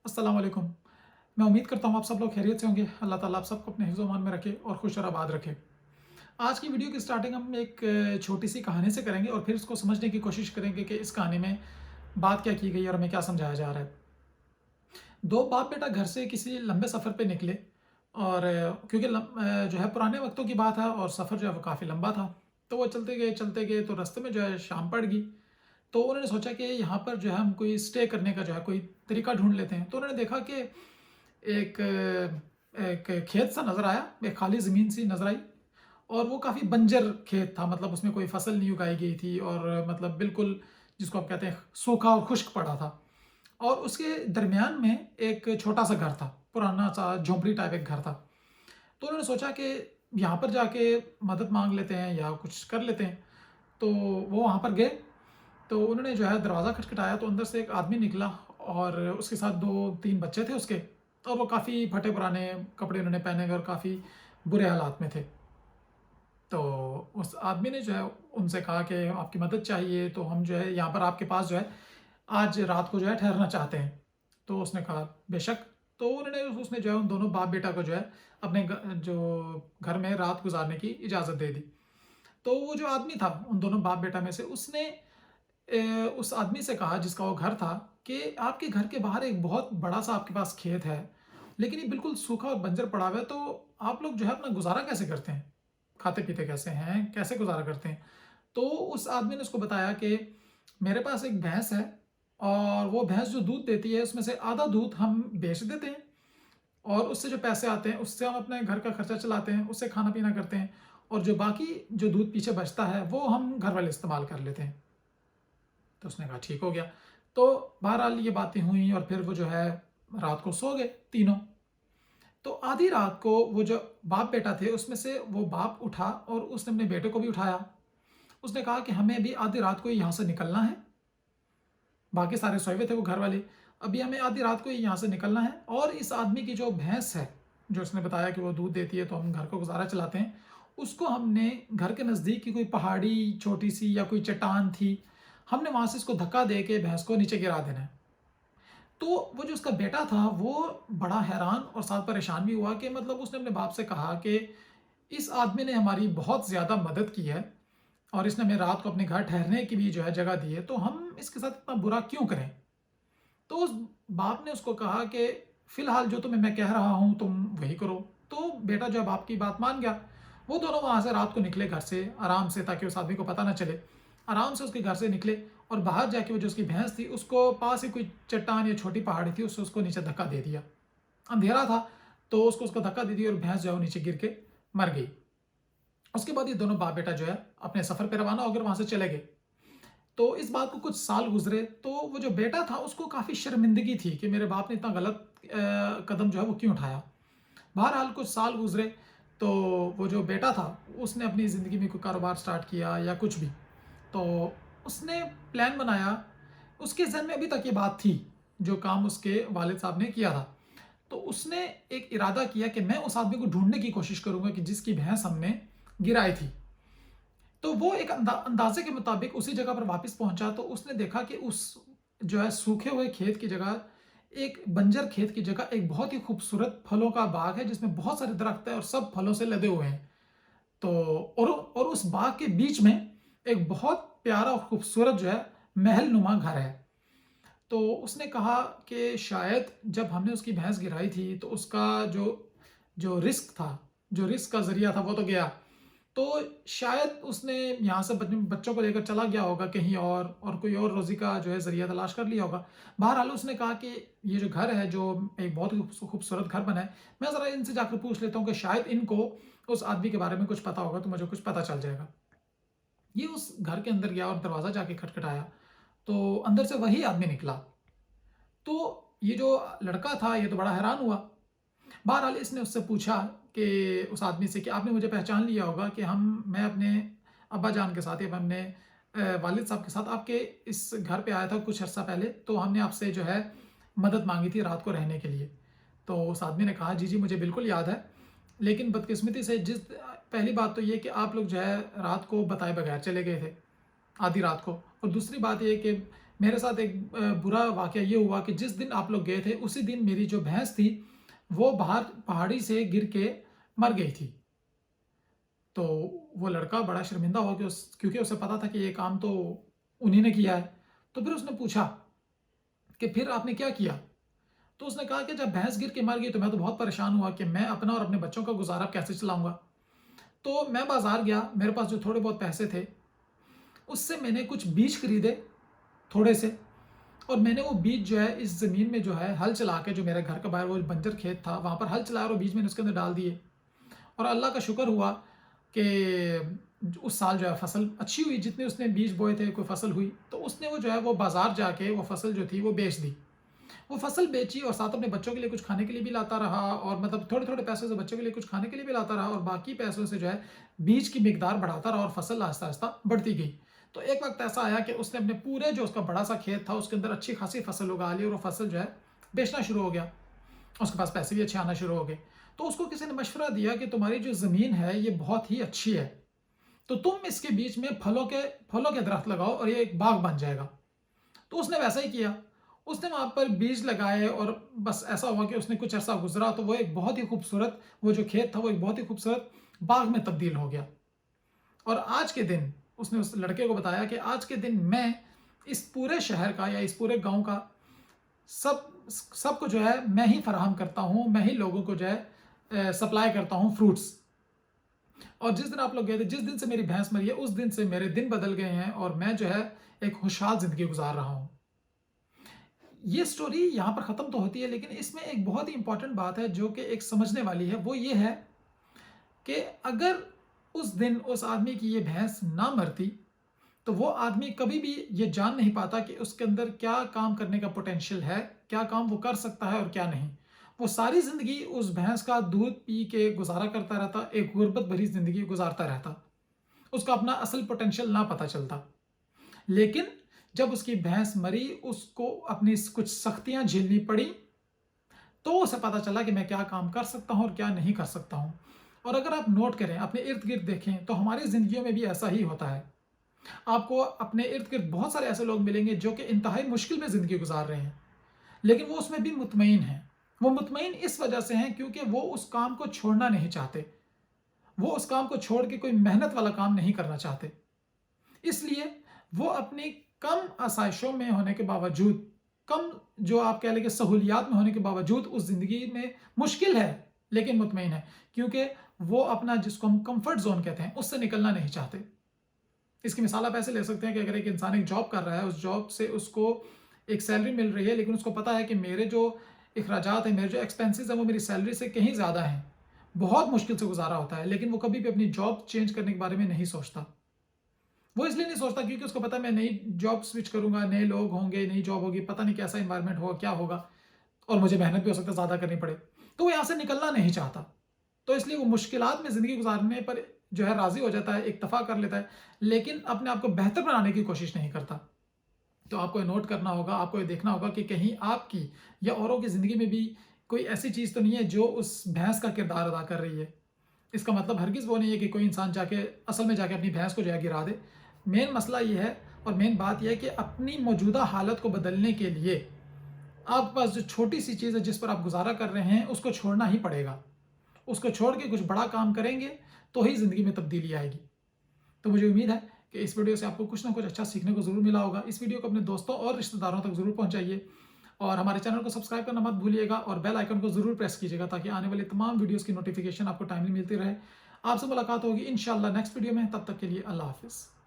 अस्सलाम वालेकुम। मैं उम्मीद करता हूँ आप सब लोग खैरियत से होंगे। अल्लाह ताला आप सबको अपने हिफ्ज़-ओ-अमान में रखे और खुश और आबाद रखे। आज की वीडियो की स्टार्टिंग हम एक छोटी-सी कहानी से करेंगे और फिर इसको समझने की कोशिश करेंगे कि इस कहानी में बात क्या की गई है और हमें क्या समझाया जा रहा है। दो बाप-बेटा घर से किसी लंबे सफ़र पे निकले और क्योंकि जो है पुराने वक़्तों की बात है और सफ़र जो है वो काफ़ी लंबा था। तो वो चलते गए तो रास्ते में जो है शाम पड़ गई। तो उन्होंने सोचा कि यहाँ पर जो है हम कोई स्टे करने का जो है कोई तरीका ढूँढ लेते हैं। तो उन्होंने देखा कि एक एक खेत सा नज़र आया, एक खाली ज़मीन सी नज़र आई और वो काफ़ी बंजर खेत था, मतलब उसमें कोई फसल नहीं उगाई गई थी और मतलब बिल्कुल जिसको आप कहते हैं सूखा और खुश्क पड़ा था। और उसके दरमियान में एक छोटा-सा घर था, पुराना-सा झोंपड़ी टाइप एक घर था। तो उन्होंने सोचा कि यहाँ पर जाके मदद माँग लेते हैं या कुछ कर लेते हैं। तो वो वहाँ पर गए, तो उन्होंने जो है दरवाज़ा खटखटाया तो अंदर से एक आदमी निकला और उसके साथ 2-3 बच्चे थे उसके और वो काफ़ी फटे-पुराने कपड़े उन्होंने पहने हुए और काफ़ी बुरे हालात में थे। तो उस आदमी ने जो है उनसे कहा कि आपकी मदद चाहिए, तो हम जो है यहाँ पर आपके पास जो है आज रात को जो है ठहरना चाहते हैं। तो उसने कहा बेशक। तो उन्होंने उसने जो है उन दोनों बाप-बेटा को जो है अपने जो घर में रात गुज़ारने की इजाज़त दे दी। तो वो जो आदमी था उन दोनों बाप-बेटा में से उसने उस आदमी से कहा जिसका वो घर था कि आपके घर के बाहर एक बहुत बड़ा-सा आपके पास खेत है, लेकिन ये बिल्कुल सूखा और बंजर पड़ा हुआ है, तो आप लोग जो है अपना गुज़ारा कैसे करते हैं? खाते-पीते कैसे हैं? कैसे गुज़ारा करते हैं? तो उस आदमी ने उसको बताया कि मेरे पास एक भैंस है और वो भैंस जो दूध देती है उसमें से आधा दूध हम बेच देते हैं और उससे जो पैसे आते हैं उससे हम अपने घर का खर्चा चलाते हैं, उससे खाना-पीना करते हैं और जो बाकी जो दूध पीछे बचता है वो हम घर वाले इस्तेमाल कर लेते हैं। तो उसने कहा ठीक हो गया। तो बहरहाल ये बातें हुई और फिर वो जो है रात को सो गए तीनों। तो आधी रात को वो जो बाप-बेटा थे उसमें से वो बाप उठा और उसने अपने बेटे को भी उठाया। उसने कहा कि हमें अभी आधी रात को ही यहाँ से निकलना है। बाकी सारे सोए हुए थे वो घर वाले। अभी हमें आधी रात को ही यहाँ से निकलना है और इस आदमी की जो भैंस है, जो उसने बताया कि वो दूध देती है तो हम घर का गुज़ारा चलाते हैं, उसको हमने घर के नज़दीक की कोई पहाड़ी छोटी-सी या कोई चट्टान थी, हमने वहाँ से इसको धक्का दे के भैंस को नीचे गिरा देना है। तो वो जो उसका बेटा था वो बड़ा हैरान और साथ परेशान भी हुआ कि मतलब उसने अपने बाप से कहा कि इस आदमी ने हमारी बहुत ज़्यादा मदद की है और इसने हमें रात को अपने घर ठहरने की भी जो है जगह दी है, तो हम इसके साथ इतना बुरा क्यों करें? तो उस बाप ने उसको कहा कि फ़िलहाल जो तुम्हें मैं कह रहा हूँ तुम वही करो। तो बेटा जो है बाप की बात मान गया। वो दोनों वहाँ से रात को निकले घर से आराम से, ताकि उस आदमी को पता ना चले। आराम से उसके घर से निकले और बाहर जाके वो जो उसकी भैंस थी उसको पास ही कोई चट्टान या छोटी पहाड़ी थी, उससे उसको नीचे धक्का दे दिया। अंधेरा था तो उसको धक्का दे दिया और भैंस जो है वो नीचे गिर के मर गई। उसके बाद ये दोनों बाप बेटा जो है अपने सफ़र पे रवाना हो गए, वहाँ से चले गए। तो इस बात को कुछ साल गुज़रे तो वो जो बेटा था उसको काफ़ी शर्मिंदगी थी कि मेरे बाप ने इतना गलत कदम जो है वो क्यों उठाया। बहरहाल कुछ साल गुज़रे तो वो जो बेटा था उसने अपनी ज़िंदगी में कोई कारोबार स्टार्ट किया या कुछ भी। तो उसने प्लान बनाया, उसके ज़हन में अभी तक ये बात थी, जो काम उसके वालिद साहब ने किया था। तो उसने एक इरादा किया कि मैं उस आदमी को ढूँढने की कोशिश करूँगा कि जिसकी भैंस हमने गिराई थी। तो वो एक अंदाज़े के मुताबिक उसी जगह पर वापस पहुँचा तो उसने देखा कि उस जो है सूखे हुए खेत की जगह, एक बंजर खेत की जगह एक बहुत ही खूबसूरत फलों का बाग है जिसमें बहुत सारे दरख्त हैं और सब फलों से लदे हुए हैं। तो और उस बाग के बीच में एक बहुत प्यारा और खूबसूरत जो है महल-नुमा घर है। तो उसने कहा कि शायद जब हमने उसकी भैंस गिराई थी तो उसका जो जो रिस्क था, जो रिस्क का ज़रिया था वो तो गया। तो शायद उसने यहाँ से बच्चों को लेकर चला गया होगा कहीं और कोई और रोज़ी का जो है ज़रिया तलाश कर लिया होगा। बहरहाल उसने कहा कि ये जो घर है, जो एक बहुत ही खूबसूरत घर बना है, मैं ज़रा इनसे जाकर पूछ लेता हूँ कि शायद इनको उस आदमी के बारे में कुछ पता होगा तो मुझे कुछ पता चल जाएगा। ये उस घर के अंदर गया और दरवाज़ा जाके खटखटाया, तो अंदर से वही आदमी निकला। तो ये जो लड़का था ये तो बड़ा हैरान हुआ। बहरहाल इसने उससे पूछा कि उस आदमी से कि आपने मुझे पहचान लिया होगा कि मैं अपने अब्बा जान के साथ या मैं अपने वालिद साहब के साथ आपके इस घर पे आया था कुछ अर्सा पहले, तो हमने आपसे जो है मदद मांगी थी रात को रहने के लिए। तो उस आदमी ने कहा जी जी मुझे बिल्कुल याद है, लेकिन बदकिस्मती से पहली बात तो ये कि आप लोग जो है रात को बताए बगैर चले गए थे, आधी रात को, और दूसरी बात ये कि मेरे साथ एक बुरा वाक़या ये हुआ कि जिस दिन आप लोग गए थे, उसी दिन मेरी जो भैंस थी, वो बाहर पहाड़ी से गिर के मर गई थी। तो वो लड़का बड़ा शर्मिंदा हो के उस क्योंकि उसे पता था कि ये काम तो उन्हीं ने किया है। तो फिर उसने पूछा कि फिर आपने क्या किया? तो उसने कहा कि जब भैंस गिर के मर गई तो मैं तो बहुत परेशान हुआ कि मैं अपना और अपने बच्चों का गुज़ारा कैसे चलाऊँगा? तो मैं बाज़ार गया, मेरे पास जो थोड़े बहुत पैसे थे, उससे मैंने कुछ बीज खरीदे थोड़े से, और मैंने वो बीज जो है इस ज़मीन में जो है हल चला के, जो मेरे घर के बाहर वो बंजर खेत था, वहाँ पर हल चलाया और वो बीज मैंने उसके अंदर डाल दिए। और अल्लाह का शुक्र हुआ कि उस साल जो है फसल अच्छी हुई, जितने उसने बीज बोए थे कोई फसल हुई। तो उसने वो जो है वो बाज़ार जाके वो फसल जो थी वो बेच दी। वो फसल बेची और साथ अपने बच्चों के लिए कुछ खाने के लिए भी लाता रहा, और मतलब थोड़े-थोड़े पैसों से बच्चों के लिए कुछ खाने के लिए भी लाता रहा, और बाकी पैसों से जो है बीज की मिकदार बढ़ाता रहा और फसल आहिस्ता-आहिस्ता बढ़ती गई। तो एक वक़्त ऐसा आया कि उसने अपने पूरे जो उसका बड़ा-सा खेत था उसके अंदर अच्छी खासी फसल उगा ली, और वो फसल जो है बेचना शुरू हो गया। उसके पास पैसे भी अच्छे आना शुरू हो गए। तो उसको किसी ने मशवरा दिया कि तुम्हारी जो ज़मीन है ये बहुत ही अच्छी है, तो तुम इसके बीच में फलों के दरख्त लगाओ और ये एक बाग बन जाएगा। तो उसने वैसा ही किया। उसने वहाँ पर बीज लगाए और बस ऐसा हुआ कि उसने कुछ अरसा गुज़रा तो वो एक बहुत ही खूबसूरत, वो जो खेत था वो एक बहुत ही खूबसूरत बाग में तब्दील हो गया। और आज के दिन उसने उस लड़के को बताया कि आज के दिन मैं इस पूरे शहर का या इस पूरे गाँव का सब सबको जो है मैं ही फराहम करता हूँ, मैं ही लोगों को जो है सप्लाई करता हूँ फ्रूट्स। और जिस दिन आप लोग गए थे, जिस दिन से मेरी भैंस मरी है, उस दिन से मेरे दिन बदल गए हैं और मैं जो है एक खुशहाल ज़िंदगी गुज़ार रहा हूँ। ये स्टोरी यहाँ पर ख़त्म तो होती है, लेकिन इसमें एक बहुत ही इम्पोर्टेंट बात है जो कि एक समझने वाली है, वो ये है कि अगर उस दिन उस आदमी की ये भैंस ना मरती, तो वो आदमी कभी भी ये जान नहीं पाता कि उसके अंदर क्या काम करने का पोटेंशियल है, क्या काम वो कर सकता है और क्या नहीं। वो सारी ज़िंदगी उस भैंस का दूध पी के गुज़ारा करता रहता, एक गुर्बत भरी ज़िंदगी गुज़ारता रहता। उसका अपना असल पोटेंशियल ना पता चलता। लेकिन जब उसकी भैंस मरी, उसको अपनी कुछ सख्तियाँ झेलनी पड़ी, तो उसे पता चला कि मैं क्या काम कर सकता हूँ और क्या नहीं कर सकता हूँ। और अगर आप नोट करें, अपने इर्द-गिर्द देखें, तो हमारी ज़िंदगियों में भी ऐसा ही होता है। आपको अपने इर्द-गिर्द बहुत सारे ऐसे लोग मिलेंगे जो कि इंतहाई मुश्किल में ज़िंदगी गुज़ार रहे हैं, लेकिन वो उसमें भी मुतमईन हैं। वो मुतमईन इस वजह से हैं क्योंकि वो उस काम को छोड़ना नहीं चाहते। वो उस काम को छोड़ के कोई मेहनत वाला काम नहीं करना चाहते। इसलिए वो अपनी कम आसाइशों में होने के बावजूद, कम जो आप कह लें कि सहूलियात में होने के बावजूद उस ज़िंदगी में मुश्किल है, लेकिन मुतमईन है, क्योंकि वो अपना जिसको हम कम्फर्ट ज़ोन कहते हैं, उससे निकलना नहीं चाहते। इसकी मिसाल आप ऐसे ले सकते हैं कि अगर एक इंसान एक जॉब कर रहा है, उस जॉब से उसको एक सैलरी मिल रही है, लेकिन उसको पता है कि मेरे जो अखराजात हैं, मेरे जो एक्सपेंसेस हैं, वो मेरी सैलरी से कहीं ज़्यादा हैं। बहुत मुश्किल से गुज़ारा होता है, लेकिन वो कभी भी अपनी जॉब चेंज करने के बारे में नहीं सोचता। वो इसलिए नहीं सोचता क्योंकि उसको पता है मैं नई जॉब स्विच करूँगा, नए लोग होंगे, नई जॉब होगी, पता नहीं कैसा एनवायरनमेंट होगा, क्या होगा, और मुझे मेहनत भी हो सकता है ज़्यादा करनी पड़े। तो वो यहाँ से निकलना नहीं चाहता। तो इसलिए वो मुश्किलात में ज़िंदगी गुज़ारने पर जो है राज़ी हो जाता है, इक्तफ़ा कर लेता है, लेकिन अपने आप को बेहतर बनाने की कोशिश नहीं करता। तो आपको ये नोट करना होगा, आपको ये देखना होगा कि कहीं आपकी या औरों की ज़िंदगी में भी कोई ऐसी चीज़ तो नहीं है जो उस भैंस का किरदार अदा कर रही है। इसका मतलब हरगिज़ वो नहीं है कि कोई इंसान जाके असल में जाके अपनी भैंस को जो है गिरा दे। मेन मसला ये है और मेन बात ये है कि अपनी मौजूदा हालत को बदलने के लिए आपके पास जो छोटी-सी चीज़ है जिस पर आप गुज़ारा कर रहे हैं, उसको छोड़ना ही पड़ेगा। उसको छोड़ के कुछ बड़ा काम करेंगे, तो ही ज़िंदगी में तब्दीली आएगी। तो मुझे उम्मीद है कि इस वीडियो से आपको कुछ ना कुछ अच्छा सीखने को ज़रूर मिला होगा। इस वीडियो को अपने दोस्तों और रिश्तेदारों तक ज़रूर पहुँचाइए, और हमारे चैनल को सब्सक्राइब करना मत भूलिएगा, और बेल आइकन को ज़रूर प्रेस कीजिएगा ताकि आने वाली तमाम वीडियोज़ की नोटिफ़िकेशन आपको टाइमली मिलती रहे। आपसे मुलाकात होगी इंशाअल्लाह नेक्स्ट वीडियो में, तब तक के लिए अल्लाह हाफ़िज़।